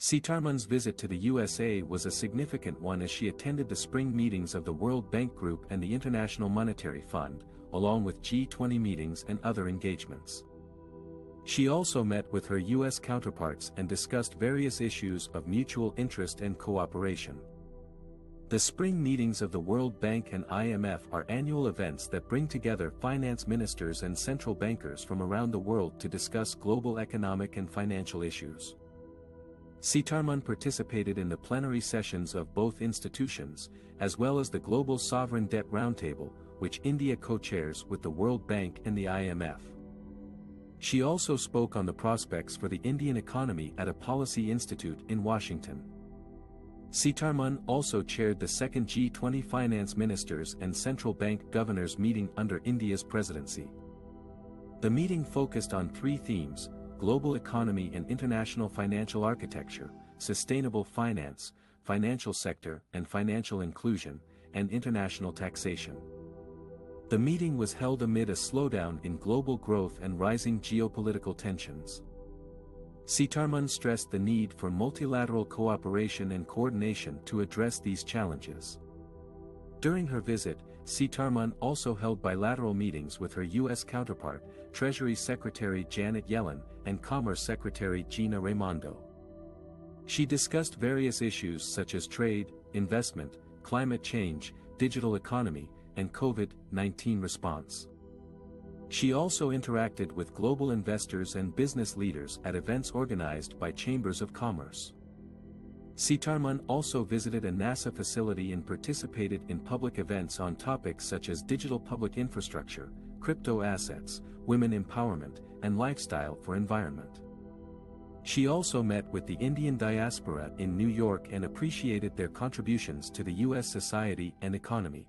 Sitharaman's visit to the USA was a significant one as she attended the spring meetings of the World Bank Group and the International Monetary Fund, along with G20 meetings and other engagements. She also met with her U.S. counterparts and discussed various issues of mutual interest and cooperation. The spring meetings of the World Bank and IMF are annual events that bring together finance ministers and central bankers from around the world to discuss global economic and financial issues. Sitharaman participated in the plenary sessions of both institutions, as well as the Global Sovereign Debt Roundtable, which India co-chairs with the World Bank and the IMF. She also spoke on the prospects for the Indian economy at a policy institute in Washington. Sitharaman also chaired the second G20 finance ministers and central bank governors meeting under India's presidency. The meeting focused on three themes: global economy and international financial architecture, sustainable finance, financial sector and financial inclusion, and international taxation. The meeting was held amid a slowdown in global growth and rising geopolitical tensions. Sitharaman stressed the need for multilateral cooperation and coordination to address these challenges. During her visit, Sitharaman also held bilateral meetings with her U.S. counterpart, Treasury Secretary Janet Yellen, and Commerce Secretary Gina Raimondo. She discussed various issues such as trade, investment, climate change, digital economy, and COVID-19 response. She also interacted with global investors and business leaders at events organized by chambers of commerce. Sitharaman also visited a NASA facility and participated in public events on topics such as digital public infrastructure, crypto assets, women empowerment, and lifestyle for environment. She also met with the Indian diaspora in New York and appreciated their contributions to the U.S. society and economy.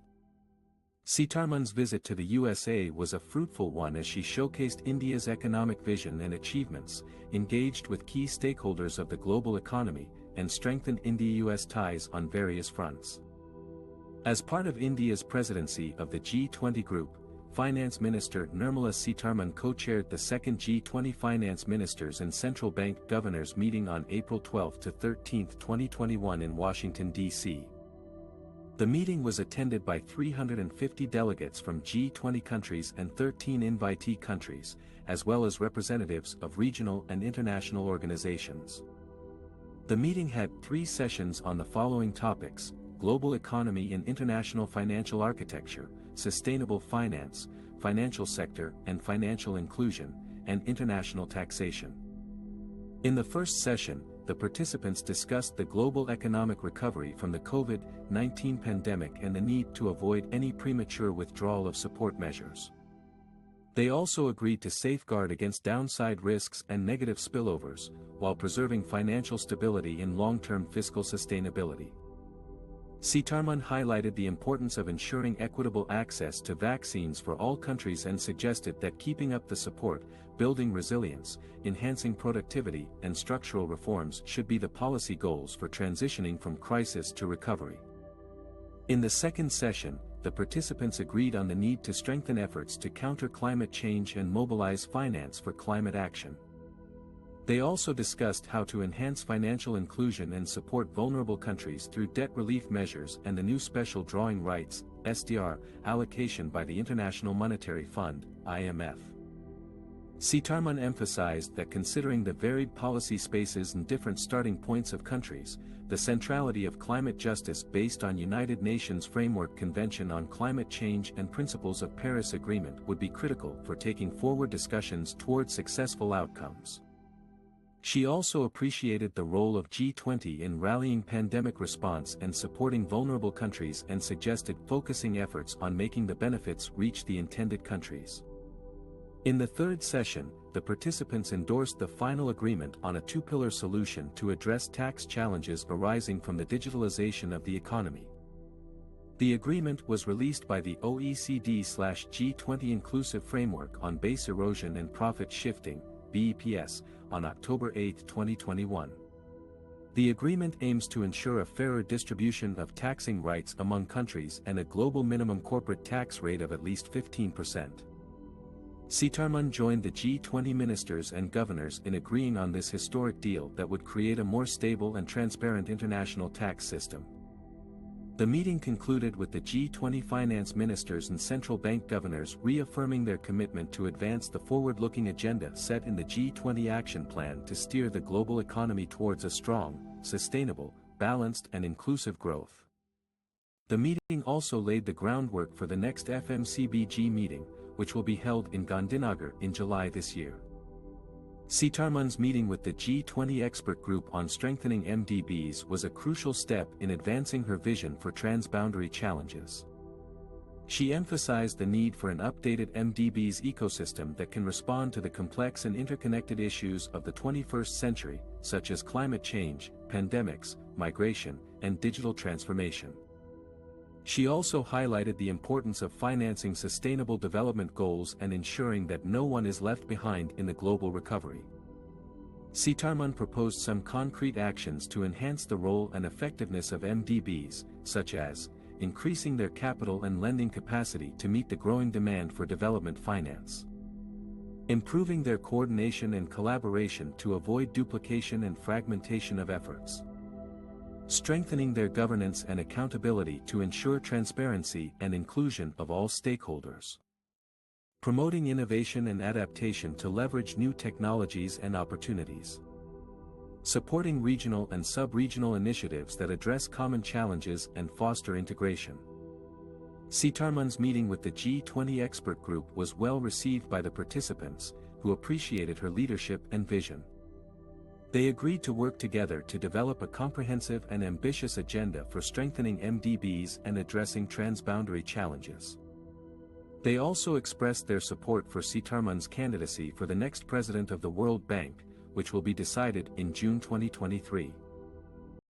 Sitharaman's visit to the USA was a fruitful one as she showcased India's economic vision and achievements, engaged with key stakeholders of the global economy, and strengthened India-US ties on various fronts. As part of India's presidency of the G20 group, Finance Minister Nirmala Sitharaman co-chaired the second G20 Finance Ministers and Central Bank Governors meeting on April 12 to 13, 2021 in Washington, D.C. The meeting was attended by 350 delegates from G20 countries and 13 invitee countries, as well as representatives of regional and international organizations. The meeting had 3 sessions on the following topics: global economy and international financial architecture, sustainable finance, financial sector and financial inclusion, and international taxation. In the first session, the participants discussed the global economic recovery from the COVID-19 pandemic and the need to avoid any premature withdrawal of support measures. They also agreed to safeguard against downside risks and negative spillovers, while preserving financial stability and long-term fiscal sustainability. Sitharaman highlighted the importance of ensuring equitable access to vaccines for all countries and suggested that keeping up the support, building resilience, enhancing productivity, and structural reforms should be the policy goals for transitioning from crisis to recovery. In the second session, the participants agreed on the need to strengthen efforts to counter climate change and mobilize finance for climate action. They also discussed how to enhance financial inclusion and support vulnerable countries through debt relief measures and the new special drawing rights (SDR) allocation by the International Monetary Fund (IMF). Sitharaman emphasized that considering the varied policy spaces and different starting points of countries, the centrality of climate justice based on United Nations Framework Convention on Climate Change and Principles of Paris Agreement would be critical for taking forward discussions towards successful outcomes. She also appreciated the role of G20 in rallying pandemic response and supporting vulnerable countries and suggested focusing efforts on making the benefits reach the intended countries. In the third session, the participants endorsed the final agreement on a 2-pillar solution to address tax challenges arising from the digitalization of the economy. The agreement was released by the OECD/G20 Inclusive Framework on Base Erosion and Profit Shifting, BEPS, on October 8, 2021. The agreement aims to ensure a fairer distribution of taxing rights among countries and a global minimum corporate tax rate of at least 15%. Sitharaman joined the G20 ministers and governors in agreeing on this historic deal that would create a more stable and transparent international tax system. The meeting concluded with the G20 finance ministers and central bank governors reaffirming their commitment to advance the forward-looking agenda set in the G20 action plan to steer the global economy towards a strong, sustainable, balanced and inclusive growth. The meeting also laid the groundwork for the next FMCBG meeting, which will be held in Gandhinagar in July this year. Sitharaman's meeting with the G20 expert group on strengthening MDBs was a crucial step in advancing her vision for transboundary challenges. She emphasized the need for an updated MDBs ecosystem that can respond to the complex and interconnected issues of the 21st century, such as climate change, pandemics, migration, and digital transformation. She also highlighted the importance of financing sustainable development goals and ensuring that no one is left behind in the global recovery. Sitharaman proposed some concrete actions to enhance the role and effectiveness of MDBs, such as increasing their capital and lending capacity to meet the growing demand for development finance, improving their coordination and collaboration to avoid duplication and fragmentation of efforts, strengthening their governance and accountability to ensure transparency and inclusion of all stakeholders, promoting innovation and adaptation to leverage new technologies and opportunities, supporting regional and sub-regional initiatives that address common challenges and foster integration. Sitharaman's meeting with the G20 expert group was well received by the participants, who appreciated her leadership and vision. They agreed to work together to develop a comprehensive and ambitious agenda for strengthening MDBs and addressing transboundary challenges. They also expressed their support for Sitharaman's candidacy for the next president of the World Bank, which will be decided in June 2023.